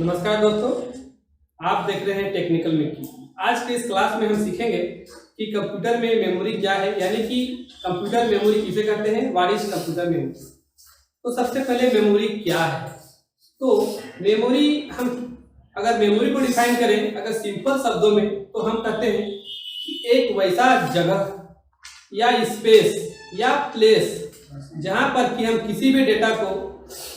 नमस्कार दोस्तों, आप देख रहे हैं टेक्निकल मिक्की। आज के इस क्लास में हम सीखेंगे कि कंप्यूटर में मेमोरी क्या है, यानी कि कंप्यूटर मेमोरी किसे कहते हैं, व्हाट इज कंप्यूटर मेमोरी। तो सबसे पहले मेमोरी क्या है। तो मेमोरी, हम अगर मेमोरी को डिफाइन करें अगर सिंपल शब्दों में, तो हम कहते हैं कि एक वैसा जगह या स्पेस या प्लेस जहां पर कि हम किसी भी डेटा को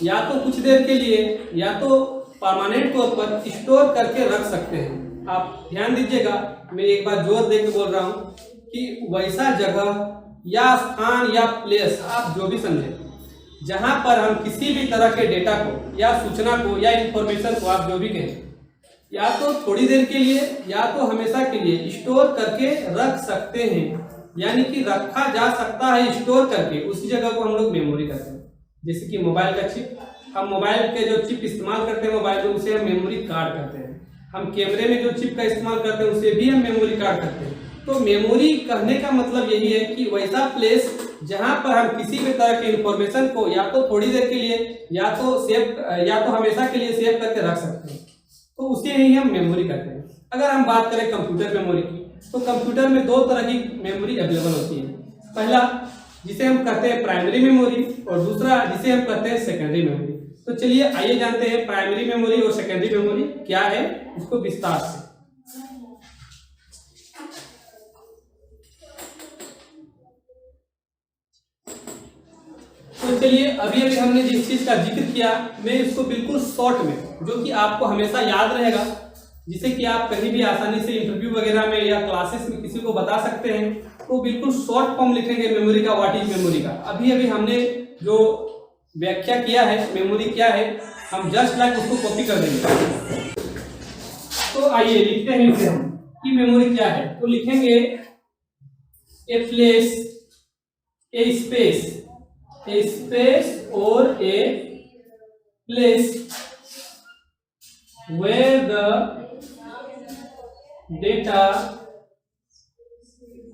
या तो कुछ देर के लिए या तो परमानेंट तौर पर स्टोर करके रख सकते हैं। आप ध्यान दीजिएगा, मैं एक बार जोर दे के बोल रहा हूँ कि वैसा जगह या स्थान या प्लेस, आप जो भी समझे, जहां पर हम किसी भी तरह के डेटा को या सूचना को या इंफॉर्मेशन को, आप जो भी कहें, या तो थोड़ी देर के लिए या तो हमेशा के लिए स्टोर करके रख सकते हैं, यानी कि रखा जा सकता है स्टोर करके, उसी जगह को हम लोग मेमोरी कहते हैं। जैसे कि मोबाइल का चिप, हम मोबाइल के जो चिप इस्तेमाल करते हैं मोबाइल में, उसे हम मेमोरी कार्ड कहते हैं। हम कैमरे में जो चिप का इस्तेमाल करते हैं उसे भी हम मेमोरी कार्ड कहते हैं। तो मेमोरी कहने का मतलब यही है कि वैसा प्लेस जहां पर हम किसी भी तरह के इंफॉर्मेशन को या तो थोड़ी देर के लिए या तो हमेशा के लिए सेव करके रख सकते हैं, तो उसे ही हम मेमोरी कहते हैं। अगर हम बात करें कंप्यूटर मेमोरी की, तो कंप्यूटर में दो तरह की मेमोरी अवेलेबल होती है। पहला जिसे हम कहते हैं प्राइमरी मेमोरी, और दूसरा जिसे हम कहते हैं सेकेंडरी मेमोरी। तो चलिए आइए जानते हैं प्राइमरी मेमोरी और सेकेंडरी मेमोरी क्या है, उसको विस्तार से। तो चलिए अभी हमने जिस चीज का जिक्र किया, मैं इसको बिल्कुल शॉर्ट में, जो कि आपको हमेशा याद रहेगा, जिसे कि आप कहीं भी आसानी से इंटरव्यू वगैरह में या क्लासेस में किसी को बता सकते हैं, तो बिल्कुल शॉर्ट फॉर्म लिखेंगे मेमोरी का, व्हाट इज मेमोरी का। अभी हमने जो व्याख्या किया है मेमोरी क्या है, हम जस्ट लाइक उसको कॉपी कर देंगे। तो आइए लिखते हैं इसे हम कि मेमोरी क्या है। तो लिखेंगे ए प्लेस, ए स्पेस और a place where the data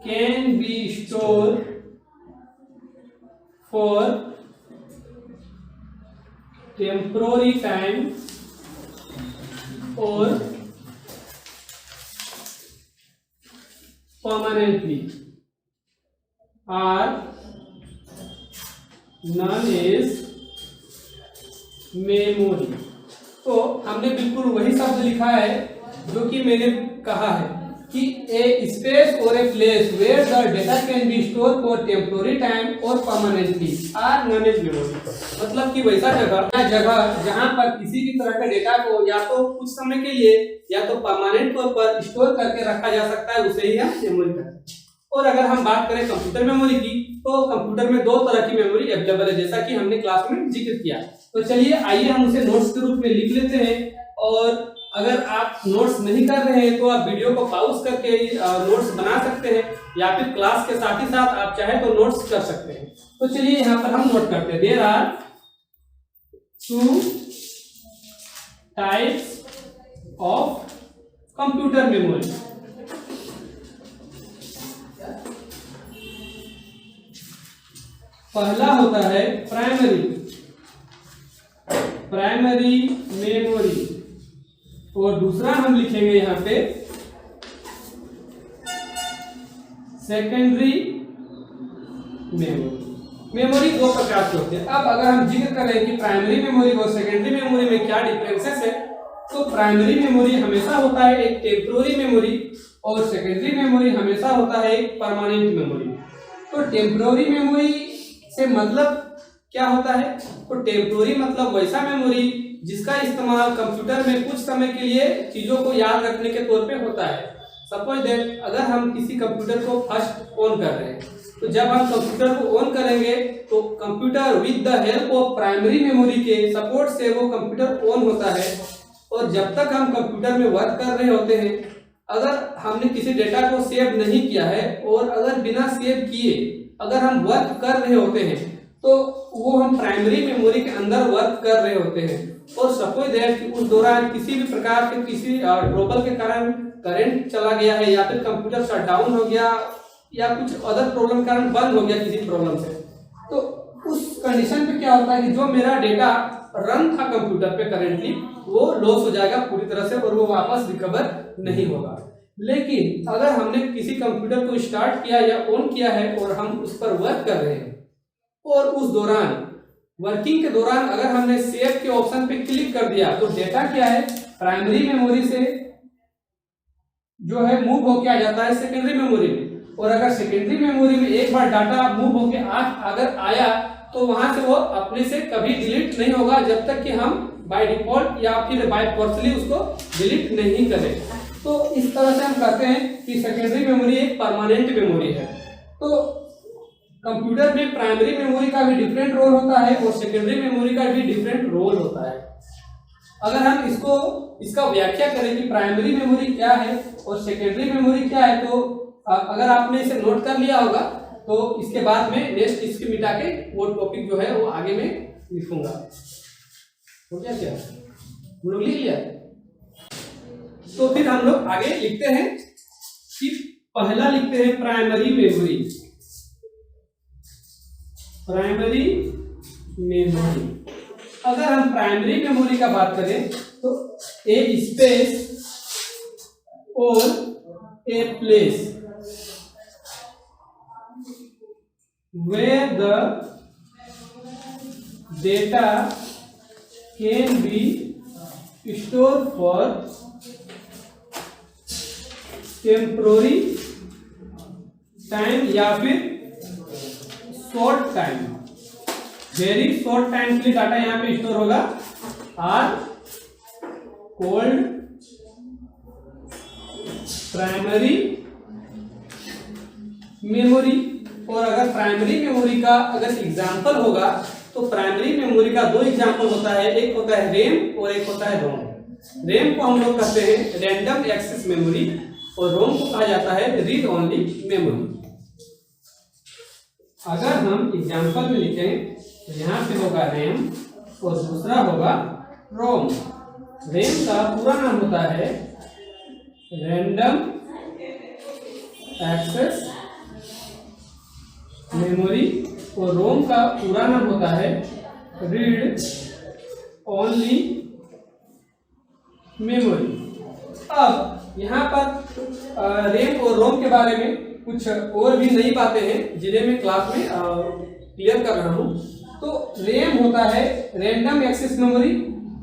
can be stored for temporary time or permanently are known as memory। तो हमने बिल्कुल वही शब्द लिखा है जो कि मैंने कहा है कि ए स्पेस और a place where the data can be store for temporary time और permanently are known as memory. मतलब कि वैसा जगह जहां पर किसी भी तरह का डेटा को या तो कुछ समय के लिए या तो परमानेंट तौर पर स्टोर करके रखा जा सकता है, उसे ही हम मेमोरी कहते हैं। और अगर हम बात करें कंप्यूटर मेमोरी की, तो कंप्यूटर में दो तरह की मेमोरी अवेलेबल है, जैसा कि हमने क्लास में जिक्र किया। तो चलिए आइए हम उसे नोट्स के रूप में लिख लेते हैं, और अगर आप नोट्स नहीं कर रहे हैं तो आप वीडियो को पॉज करके नोट्स बना सकते हैं, या फिर क्लास के साथ ही साथ आप चाहे तो नोट्स कर सकते हैं। तो चलिए यहाँ पर हम नोट करते हैं, there are two types of computer memory. पहला होता है प्राइमरी मेमोरी, और दूसरा हम लिखेंगे यहां पे सेकेंडरी मेमोरी। मेमोरी दो प्रकार के होते हैं। अब अगर हम जिक्र करें कि प्राइमरी मेमोरी और सेकेंडरी मेमोरी में क्या डिफरेंसेस है, तो प्राइमरी मेमोरी हमेशा होता है एक टेम्पोररी मेमोरी, और सेकेंडरी मेमोरी हमेशा होता है एक परमानेंट मेमोरी। तो टेम्पोररी मेमोरी से मतलब क्या होता है, तो टेम्पोररी मतलब वैसा मेमोरी जिसका इस्तेमाल कंप्यूटर में कुछ समय के लिए चीजों को याद रखने के तौर पे होता है। सपोज दैट अगर हम किसी कंप्यूटर को फर्स्ट ऑन कर रहे हैं, तो जब हम कंप्यूटर को ऑन करेंगे तो computer with the help of primary memory के सपोर्ट से वो कंप्यूटर ऑन होता है, और जब तक हम कंप्यूटर में वर्क कर रहे होते हैं, अगर हमने किसी डेटा को सेव नहीं किया है और अगर बिना सेव किए अगर हम वर्क कर रहे होते हैं, तो वो हम प्राइमरी मेमोरी के अंदर वर्क कर रहे होते हैं। और सपोज दैट कि उस दौरान किसी भी प्रकार के किसी ट्रबल के कारण करंट चला गया है, या फिर कंप्यूटर शट डाउन हो गया, या कुछ अदर प्रॉब्लम के कारण बंद हो गया किसी प्रॉब्लम से, तो उस कंडीशन पे क्या होता है कि जो मेरा डेटा रन था कंप्यूटर पे करेंटली वो लॉस हो जाएगा पूरी तरह से और वो वापस रिकवर नहीं होगा। लेकिन अगर हमने किसी कंप्यूटर को स्टार्ट किया या ऑन किया है और हम उस पर वर्क कर रहे हैं और उस दौरान वर्किंग के दौरान अगर हमने सेव के ऑप्शन पे क्लिक कर दिया तो डेटा क्या है प्राइमरी मेमोरी से जो है मूव होके आ जाता है सेकेंडरी मेमोरी में, और अगर सेकेंडरी मेमोरी में एक बार डाटा मूव होके अगर आया तो वहां से वो अपने से कभी डिलीट नहीं होगा जब तक कि हम बाय डिफॉल्ट या फिर बाय पर्सनली उसको डिलीट नहीं करें। तो इस तरह से हम कहते हैं कि सेकेंडरी मेमोरी एक परमानेंट मेमोरी है। तो कंप्यूटर में प्राइमरी मेमोरी का भी डिफरेंट रोल होता है और सेकेंडरी मेमोरी का भी डिफरेंट रोल होता है। अगर हम इसका व्याख्या करें कि प्राइमरी मेमोरी क्या है और सेकेंडरी मेमोरी क्या है, तो अगर आपने इसे नोट कर लिया होगा तो इसके बाद में नेक्स्ट इसकी मिटा के वो टॉपिक जो है वो आगे में लिखूंगा। हो गया क्या? हम लोग लिख लिया। तो फिर हम लोग आगे लिखते हैं कि पहला लिखते हैं प्राइमरी मेमोरी। प्राइमरी मेमोरी, अगर हम प्राइमरी मेमोरी का बात करें तो ए स्पेस और a place where the data can be stored for temporary time या फिर short time, very short time के लिए डाटा यहाँ पे स्टोर होगा, आर कॉल्ड प्राइमरी मेमोरी। और अगर प्राइमरी मेमोरी का अगर एग्जांपल होगा तो प्राइमरी मेमोरी का दो एग्जांपल होता है, एक होता है रैम और एक होता है रोम। रैम को हम लोग कहते हैं रैंडम एक्सेस मेमोरी और रोम को कहा जाता है रीड ओनली मेमोरी। अगर हम एग्जांपल में लिखें तो यहाँ पे होगा रैम और दूसरा होगा रोम। रैम का पूरा नाम होता है रैंडम एक्सेस मेमोरी और रोम का पूरा नाम होता है रीड ओनली मेमोरी। अब यहाँ पर रैम और रोम के बारे में कुछ और भी नई बातें हैं जिन्हें मैं क्लास में क्लियर कर रहा हूँ। तो रैम होता है रैंडम एक्सेस मेमोरी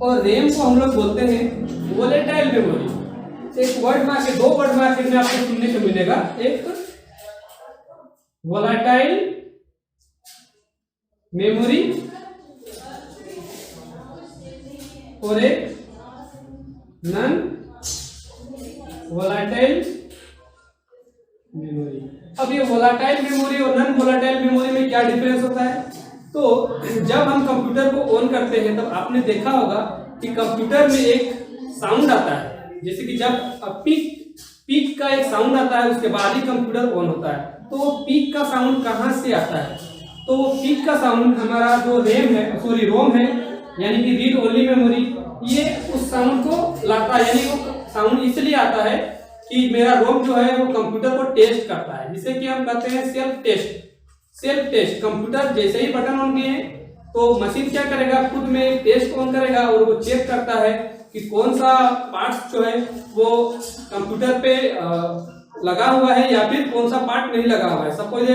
और रैम को हम लोग बोलते हैं वोलेटाइल मेमोरी। एक वर्ड मार्केट, दो वर्ड मार्केट में आपको सुनने को मिलेगा, एक वोलेटाइल मेमोरी और एक नॉन वोलेटाइल मेमोरी। अब ये वोलेटाइल मेमोरी और नॉन वोलेटाइल मेमोरी में क्या डिफरेंस होता है? तो जब हम कंप्यूटर को ऑन करते हैं तब आपने देखा होगा कि कंप्यूटर में एक साउंड आता है, जैसे कि जब पीक का एक साउंड आता है उसके बाद ही कंप्यूटर ऑन होता है। तो वो पीक का साउंड कहाँ से आता है? तो वो पीक का साउंड हमारा जो रोम है यानी कि रीड ओनली मेमोरी, ये उस साउंड को लाता है। यानी वो साउंड इसलिए आता है कि मेरा रोम जो है वो कंप्यूटर को टेस्ट करता है, जिसे कि हम कहते हैं सेल्फ टेस्ट। कंप्यूटर जैसे ही बटन ऑन किए तो मशीन क्या करेगा, खुद में टेस्ट ऑन करेगा और वो चेक करता है कि कौन सा पार्ट जो है वो कंप्यूटर पे लगा हुआ है या फिर कौन सा पार्ट नहीं लगा हुआ है। सपोज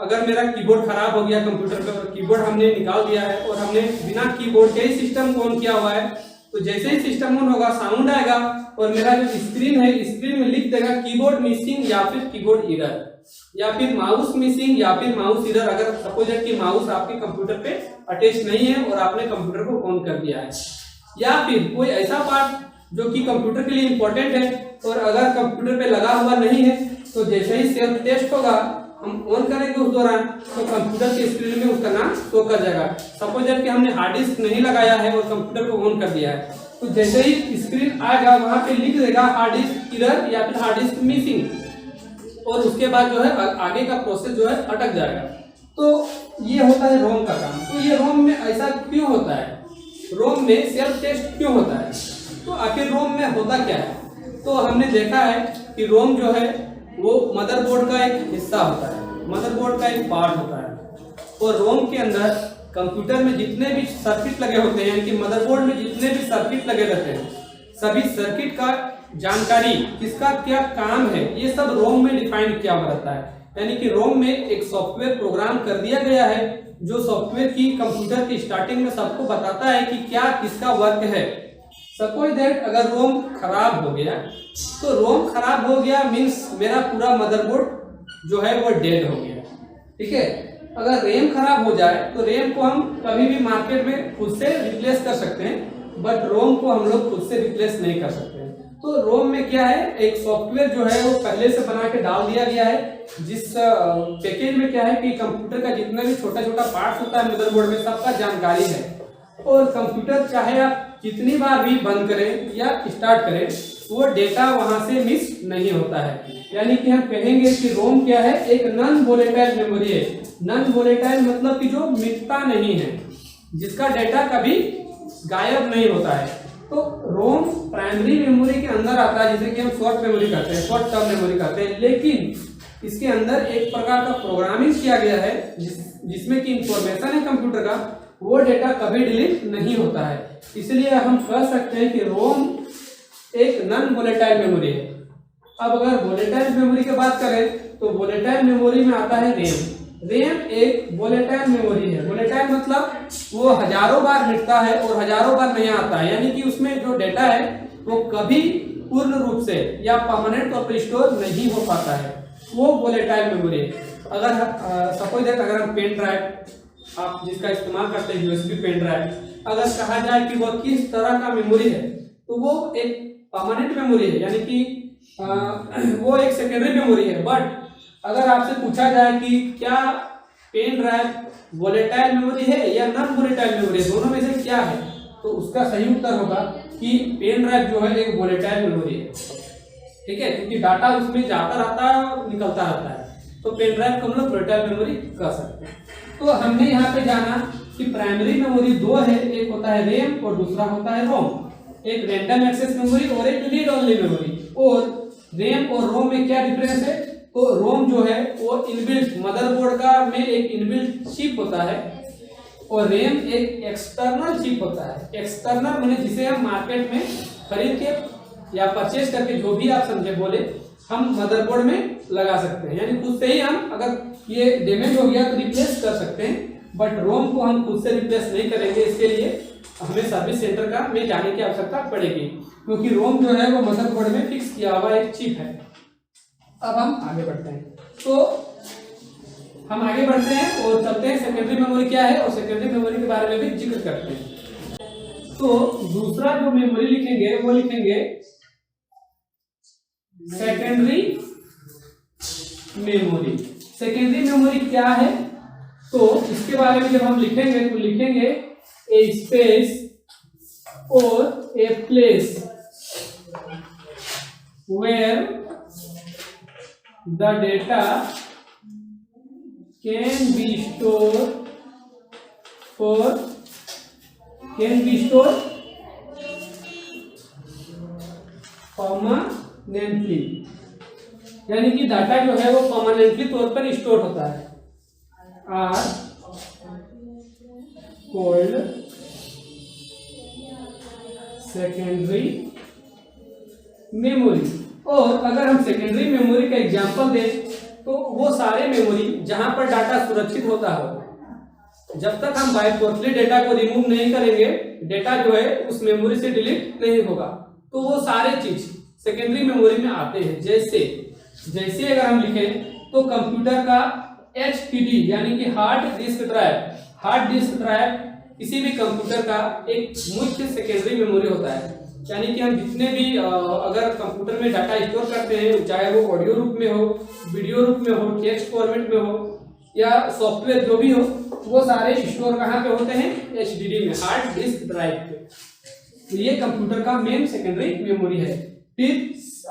अगर मेरा कीबोर्ड खराब हो गया कंप्यूटर पे और कीबोर्ड हमने निकाल दिया है और हमने बिना कीबोर्ड के ही सिस्टम को ऑन किया हुआ है, तो जैसे ही सिस्टम ऑन होगा साउंड आएगा और मेरा जो स्क्रीन है स्क्रीन में लिख देगा कीबोर्ड मिसिंग या फिर कीबोर्ड एरर या फिर माउस मिसिंग या फिर माउस एरर। अगर सपोज है कि माउस आपके कंप्यूटर पे अटैच नहीं है और आपने कंप्यूटर को ऑन कर दिया है, या फिर कोई ऐसा पार्ट जो कि कंप्यूटर के लिए इंपॉर्टेंट है और अगर कंप्यूटर पे लगा हुआ नहीं है तो जैसे ही सेल्फ टेस्ट होगा हम ऑन करेंगे उस दौरान तो कंप्यूटर के स्क्रीन में उसका नाम शो कर जाएगा। सपोज कि हमने हार्ड डिस्क नहीं लगाया है और कंप्यूटर को ऑन कर दिया है, तो जैसे ही स्क्रीन आएगा वहां पे लिख देगा हार्ड डिस्क एरर या फिर हार्ड डिस्क मिसिंग और उसके बाद जो है आगे का प्रोसेस जो है अटक जाएगा। तो ये होता है रोम का काम। तो ये रोम में ऐसा क्यों होता है, रोम में सेल्फ टेस्ट क्यों होता है? तो आखिर रोम में होता क्या है? तो हमने देखा है कि रोम जो है वो मदरबोर्ड का एक हिस्सा होता है, मदरबोर्ड का एक पार्ट होता है और रोम के अंदर कंप्यूटर में जितने भी सर्किट लगे होते हैं, यानी कि मदरबोर्ड में जितने भी सर्किट लगे रहते हैं, सभी सर्किट का जानकारी, किसका क्या काम है, ये सब रोम में डिफाइन किया हुआ रहता है। यानी कि रोम में एक सॉफ्टवेयर प्रोग्राम कर दिया गया है, जो सॉफ्टवेयर की कंप्यूटर की स्टार्टिंग में सबको बताता है कि क्या किसका वर्क है। सपोज दैट अगर रोम खराब हो गया, तो रोम खराब हो गया मीन्स मेरा पूरा मदरबोर्ड जो है वो डेड हो गया। ठीक है, अगर रैम खराब हो जाए तो रैम को हम कभी भी मार्केट में खुद से रिप्लेस कर सकते हैं, बट रोम को हम लोग खुद से रिप्लेस नहीं कर सकते। तो रोम में क्या है, एक सॉफ्टवेयर जो है वो पहले से बना के डाल दिया गया है, जिस पैकेज में क्या है कि कंप्यूटर का जितना भी छोटा छोटा पार्ट होता है मदरबोर्ड में, सबका जानकारी है। और कंप्यूटर चाहे आप जितनी बार भी बंद करें या स्टार्ट करें, वो डेटा वहां से मिस नहीं होता है। यानी कि हम कहेंगे कि रोम क्या है, एक नॉन वोलेटाइल मेमोरी है। नॉन वोलेटाइल मतलब कि जो मिटता नहीं है, जिसका डेटा कभी गायब नहीं होता है। तो रोम प्राइमरी मेमोरी के अंदर आता है, जिसे कि हम शॉर्ट मेमोरी कहते हैं, शॉर्ट टर्म मेमोरी कहते हैं। लेकिन इसके अंदर एक प्रकार का प्रोग्रामिंग किया गया है जिसमें कि इंफॉर्मेशन है कंप्यूटर का, वो डेटा कभी डिलीट नहीं होता है। इसलिए हम कह सकते हैं कि रोम एक नॉन वोलेटाइल मेमोरी है। अब अगर वोलेटाइल मेमोरी की बात करें तो वोलेटाइल मेमोरी में आता है रैम। रैम एक वोलेटाइल मेमोरी है। वोलेटाइल मतलब वो हजारों बार मिटता है और हजारों बार नहीं आता है, यानी कि उसमें जो डेटा है वो कभी पूर्ण रूप से या परमानेंट तौर पर स्टोर नहीं हो पाता है, वो वोलेटाइल मेमोरी है। अगर सपोज दैट अगर हम पेन ड्राइव आप जिसका इस्तेमाल करते हैं, यूएसबी पेन ड्राइव, अगर कहा जाए कि वह किस तरह का मेमोरी है, तो वो एक परमानेंट मेमोरी है, यानी कि वो एक सेकेंडरी मेमोरी है। बट अगर आपसे पूछा जाए कि क्या पेन ड्राइव वोलेटाइल मेमोरी है या नॉन वोलेटाइल मेमोरी है, दोनों में से क्या है, तो उसका सही उत्तर होगा कि पेन ड्राइव जो है एक वोलेटाइल मेमोरी है। ठीक है, क्योंकि डाटा उसमें जाता रहता है और निकलता रहता है, तो पेन ड्राइव को हम लोग वोलेटाइल मेमोरी कह सकते हैं। तो हमने यहाँ पे जाना कि प्राइमरी मेमोरी दो है, एक होता है रैम और दूसरा होता है रोम। एक रैंडम एक्सेस मेमोरी और एक रीड ओनली मेमोरी। और रैम और रोम में क्या डिफरेंस है, तो रोम जो है वो इनबिल्ट मदरबोर्ड का में एक इनबिल्ट चिप होता है और रैम एक एक्सटर्नल चिप होता है। एक्सटर्नल माने जिसे हम मार्केट में खरीद के या परचेज करके, जो भी आप समझे बोले, हम मदरबोर्ड में लगा सकते हैं। यानी खुद से ही हम अगर ये डैमेज हो गया तो रिप्लेस कर सकते हैं, बट रोम को हम खुद से रिप्लेस नहीं करेंगे। इसके लिए हमें सर्विस सेंटर का में जाने की आवश्यकता पड़ेगी, क्योंकि रोम जो है वो मदरबोर्ड में फिक्स किया हुआ एक चिप है। अब हम आगे बढ़ते हैं, तो हम आगे बढ़ते हैं और चलते हैं सेकेंडरी मेमोरी क्या है और सेकेंडरी मेमोरी के बारे में भी जिक्र करते हैं। तो दूसरा जो मेमोरी लिखेंगे वो लिखेंगे सेकेंडरी मेमोरी। सेकेंडरी मेमोरी क्या है, तो इसके बारे में जब हम लिखेंगे तो लिखेंगे ए स्पेस और a place where the data can be store permanently, यानी कि डाटा जो है वो परमानेंटली तौर पर स्टोर होता है। Are called secondary memory. और अगर हम सेकेंडरी मेमोरी का एग्जांपल दें तो वो सारे मेमोरी जहां पर डाटा सुरक्षित होता हो, जब तक हम बाय फोर्सली डेटा को रिमूव नहीं करेंगे, डेटा जो है उस मेमोरी से डिलीट नहीं होगा। तो वो सारे चीज सेकेंडरी मेमोरी में आते हैं। जैसे अगर हम लिखें तो कंप्यूटर का HDD यानी कि हार्ड डिस्क ड्राइव किसी भी कंप्यूटर का एक मुख्य सेकेंडरी मेमोरी होता है। यानी कि हम जितने भी अगर कंप्यूटर में डाटा स्टोर करते हैं, चाहे वो ऑडियो रूप में हो, वीडियो रूप में हो, टेक्स्ट फॉर्मेट में हो या सॉफ्टवेयर जो भी हो, वो सारे स्टोर कहाँ पे होते हैं, HDD में, हार्ड डिस्क ड्राइव पे। तो ये कंप्यूटर का मेन सेकेंडरी मेमोरी है। फिर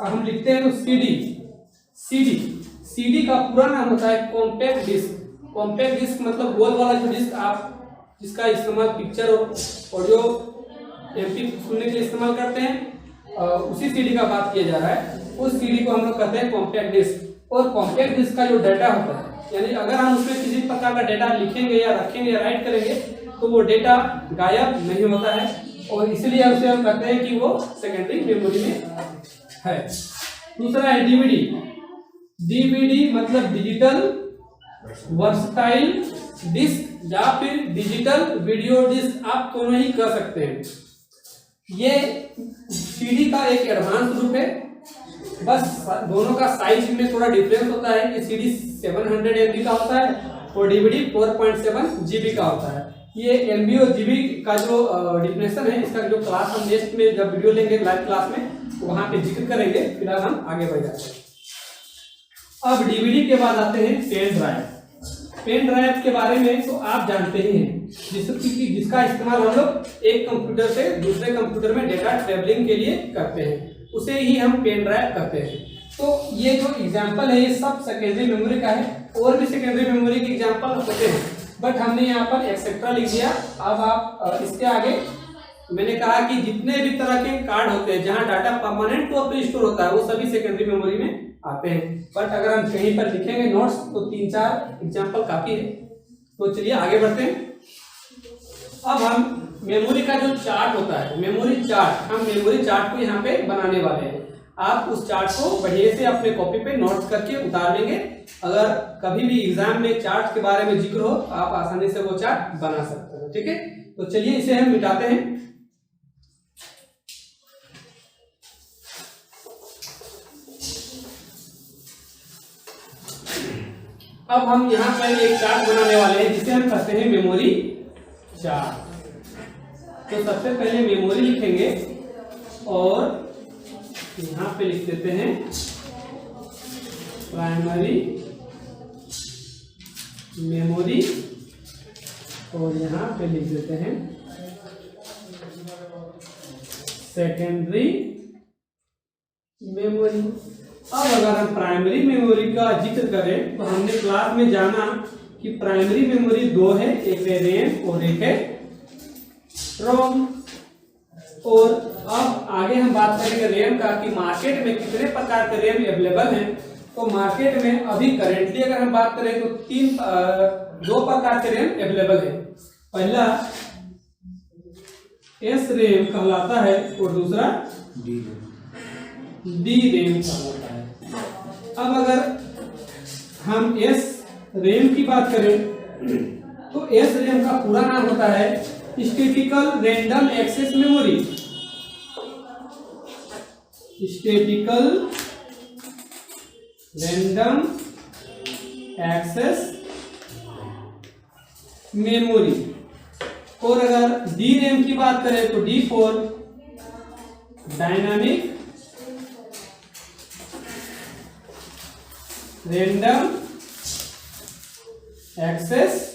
हम लिखते हैं तो CD का पूरा नाम होता है कॉम्पैक्ट डिस्क। कॉम्पैक्ट डिस्क मतलब गोल वाला जो डिस्क आप जिसका इस्तेमाल पिक्चर और ऑडियो MP सुनने के लिए इस्तेमाल करते हैं, उसी CD का बात किया जा रहा है। उस CD को हम लोग कहते हैं कॉम्पैक्ट डिस्क। और कॉम्पैक्ट डिस्क का जो डाटा होता है यानी अगर हम उसमें किसी प्रकार का डेटा लिखेंगे या रखेंगे या राइट करेंगे तो वो डेटा गायब नहीं होता है, और इसलिए उसे हम कहते हैं कि वो सेकेंडरी मेमोरी में है। दूसरा है डीवीडी। डीवीडी मतलब डिजिटल वर्सटाइल डिस्क या फिर डिजिटल वीडियो डिस्क, आप दोनों ही कह सकते हैं। ये सीडी का एक एडवांस रूप है, बस दोनों का साइज में थोड़ा डिफरेंस होता है कि सीडी 700 MB का होता है और डीवीडी 4.7 GB का होता है। ये MB और GB का जो डिफिनेशन है, इसका जो क्लास हम नेक्स्ट में जब वीडियो लेंगे लाइव क्लास में वहां पे जिक्र करेंगे, फिलहाल हम आगे बढ़ जाते हैं। अब डीवीडी के बाद आते हैं पेन ड्राइव। पेन ड्राइव के बारे में तो आप जानते ही हैं, जिसका इस्तेमाल हम लोग एक कंप्यूटर से दूसरे कंप्यूटर में डेटा ट्रेवलिंग के लिए करते हैं, उसे ही हम पेन ड्राइव कहते हैं। तो ये जो एग्जांपल है ये सब सेकेंडरी मेमोरी का है, और भी सेकेंडरी मेमोरी के एग्जांपल होते हैं, बट हमने यहाँ पर एक्सेट्रा लिख दिया। अब आप इसके आगे मैंने कहा कि जितने भी तरह के कार्ड होते हैं जहाँ डाटा परमानेंट तौर पर स्टोर होता है वो सभी सेकेंडरी मेमोरी में आते हैं, बट अगर हम कहीं पर लिखेंगे नोट्स तो 3-4 एग्जांपल काफी है। तो चलिए आगे बढ़ते हैं। अब हम मेमोरी का जो चार्ट होता है, मेमोरी चार्ट, हम मेमोरी चार्ट को यहाँ पे बनाने वाले हैं। आप उस चार्ट को बढ़िया से अपने कॉपी पे नोट करके उतार लेंगे। अगर कभी भी एग्जाम में चार्ट के बारे में जिक्र हो तो आप आसानी से वो चार्ट बना सकते हो। ठीक है, तो चलिए इसे हम मिटाते हैं। अब हम यहाँ पर एक चार्ट बनाने वाले हैं जिसे हम कहते हैं मेमोरी चार्ट। तो सबसे पहले मेमोरी लिखेंगे और यहाँ पे लिख देते हैं प्राइमरी मेमोरी, और यहाँ पे लिख देते हैं सेकेंडरी मेमोरी। अब अगर हम प्राइमरी मेमोरी का जिक्र करें तो हमने क्लास में जाना कि प्राइमरी मेमोरी 2 है, एक है रैम और एक है रोम। और अब आगे हम बात करेंगे रैम का कि मार्केट में कितने प्रकार के रैम अवेलेबल हैं। तो मार्केट में अभी करेंटली अगर हम बात करें तो 2 प्रकार के रैम अवेलेबल है। पहला एस रैम कहलाता है और दूसरा डी रैम कहलाता है। अब अगर हम एस रैम की बात करें तो एस रैम का पूरा नाम होता है statical random access memory. Statical random access memory. और अगर डी रैम की बात करें तो D for dynamic random access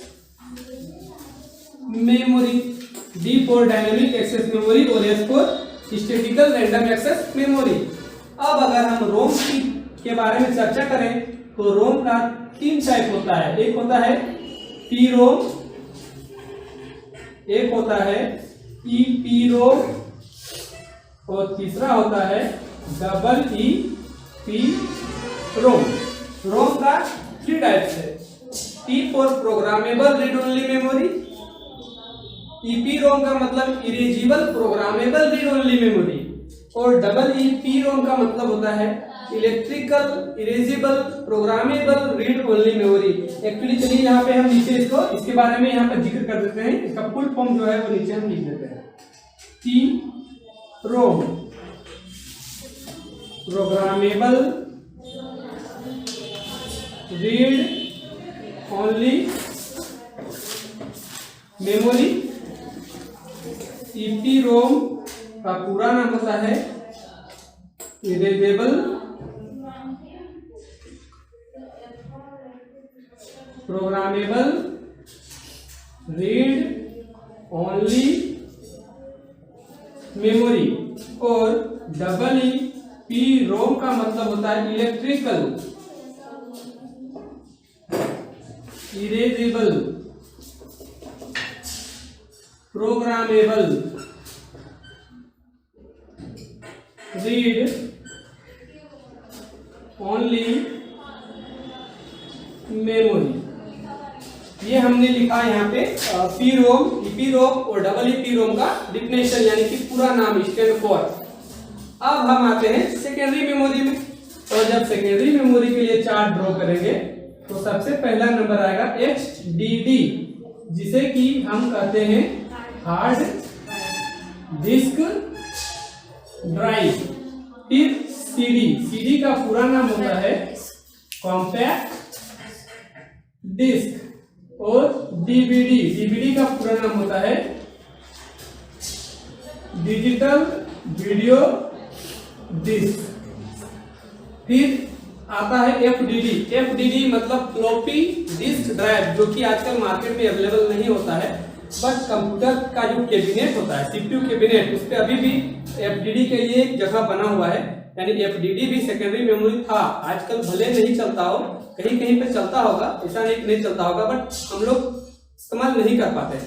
memory, D for dynamic access memory और S for statical random access memory. अब अगर हम रोम के बारे में चर्चा करें तो रोम का 3 टाइप होता है। एक होता है पी रोम, एक होता है ईपी रोम और तीसरा होता है डबल ईपी रोम। रोम का 3 टाइप्स है। T for programmable read only memory, EP ROM का मतलब erasable programmable read only memory, और डबल ईपी रोम का मतलब होता है electrical erasable programmable read only memory. Actually चलिए यहाँ पे हम नीचे इसके बारे में यहाँ पर जिक्र कर देते हैं। इसका फुल फॉर्म जो है वो नीचे हम लिख देते हैं। T ROM programmable read only memory. EP ROM का पूरा नाम होता है erasable programmable read only memory, और डबल ईपी रोम का मतलब होता है electrical erasable programmable read only memory. ये हमने लिखा यहाँ पे पी रोम, ईपी रोम और डबल ईपी रोम का डिफिनेशन यानी कि पूरा नाम स्टैंड फॉर। अब हम आते हैं सेकेंडरी मेमोरी में। और जब सेकेंडरी मेमोरी के लिए चार्ट ड्रॉ करेंगे तो सबसे पहला नंबर आएगा HDD, जिसे कि हम कहते हैं हार्ड डिस्क ड्राइव। फिर CD का पूरा नाम होता है कॉम्पैक्ट डिस्क। और DVD का पूरा नाम होता है डिजिटल वीडियो डिस्क। फिर आता है FDD मतलब फ्लॉपी डिस्क ड्राइव, जो कि आजकल मार्केट में अवेलेबल नहीं होता है, बट कंप्यूटर का जो कैबिनेट होता है CPU कैबिनेट, उस पर अभी भी FDD के लिए एक जगह बना हुआ है। यानी FDD भी सेकेंडरी मेमोरी था। आजकल भले नहीं चलता हो, कहीं कहीं पे चलता होगा, ऐसा नहीं चलता होगा, बट हम लोग इस्तेमाल नहीं कर पाते हैं,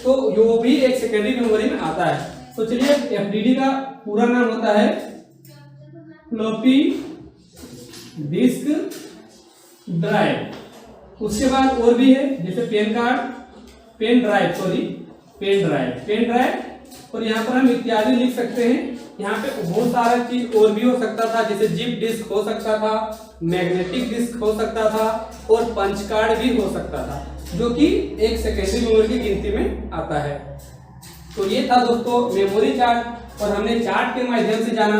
तो वो भी एक सेकेंडरी मेमोरी में आता है। तो चलिए, FDD का पूरा नाम होता है फ्लॉपी डिस्क ड्राइव। उसके बाद और भी है, जैसे पेन ड्राइव, और यहाँ पर हम इत्यादि लिख सकते हैं। यहाँ पे बहुत सारा चीज और भी हो सकता था, जैसे जिप डिस्क हो सकता था, मैग्नेटिक डिस्क हो सकता था, और पंच कार्ड भी हो सकता था, जो कि एक सेकेंडरी मेमोरी की गिनती में आता है। तो ये था दोस्तों मेमोरी चार्ट, और हमने चार्ट के माध्यम से जाना,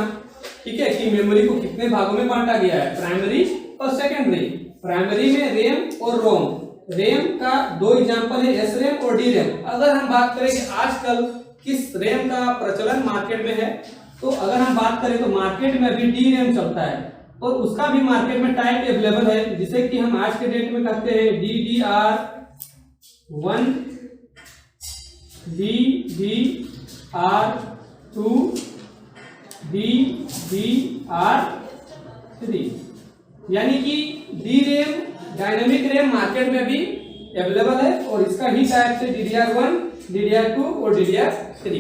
ठीक है, कि मेमोरी को कितने भागों में बांटा गया है, प्राइमरी और सेकेंडरी। प्राइमरी में रैम और रोम। रैम का दो एग्जांपल है, SRAM और DRAM। अगर हम बात करें कि आजकल किस रैम का प्रचलन मार्केट में है, तो अगर हम बात करें तो मार्केट में अभी DRAM चलता है, और उसका भी मार्केट में टाइप अवेलेबल है, जिसे कि हम आज के डेट में कहते हैं DDR1, DDR2, DDR3। यानी कि DRAM डायनेमिक रैम मार्केट में भी अवेलेबल है, और इसका ही टाइप है DDR1, DDR2 और DDR3।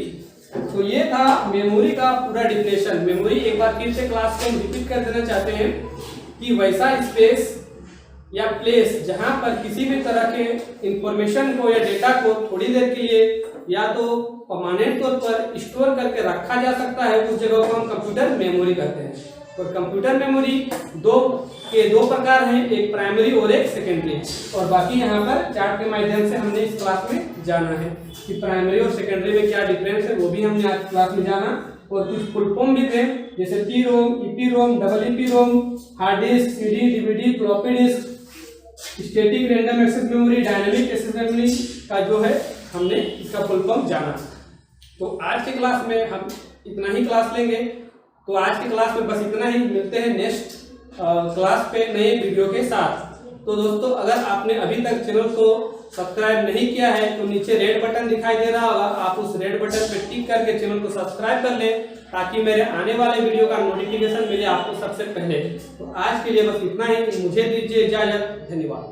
तो ये था मेमोरी का पूरा डिफिनेशन। मेमोरी एक बार फिर से क्लास को हम रिपीट कर देना चाहते हैं कि वैसा स्पेस या प्लेस जहां पर किसी भी तरह के इंफॉर्मेशन को या डेटा को थोड़ी देर के लिए या तो परमानेंट तौर पर स्टोर करके रखा जा सकता है, उस जगह को हम कंप्यूटर मेमोरी कहते हैं। और कंप्यूटर मेमोरी दो प्रकार हैं, एक प्राइमरी और एक सेकेंडरी। और बाकी यहाँ पर चार्ट के माध्यम से हमने इस क्लास में जाना है कि प्राइमरी और सेकेंडरी में क्या डिफरेंस है, वो भी हमने आज क्लास में जाना। और कुछ फुल फॉर्म भी थे, जैसे P ROM, EP ROM, double EP ROM, hard disk, CD, DVD, floppy disk, static random access memory, dynamic access memory का जो है हमने इसका फुल फॉर्म जाना। तो आज की क्लास में हम इतना ही क्लास लेंगे। तो आज की क्लास में बस इतना ही, मिलते हैं नेक्स्ट क्लास पे नए वीडियो के साथ। तो दोस्तों, अगर आपने अभी तक चैनल को सब्सक्राइब नहीं किया है तो नीचे रेड बटन दिखाई दे रहा होगा, आप उस रेड बटन पे टिक करके चैनल को सब्सक्राइब कर लें, ताकि मेरे आने वाले वीडियो का नोटिफिकेशन मिले आपको सबसे पहले। तो आज के लिए बस इतना ही, मुझे दीजिए इजाजत, धन्यवाद।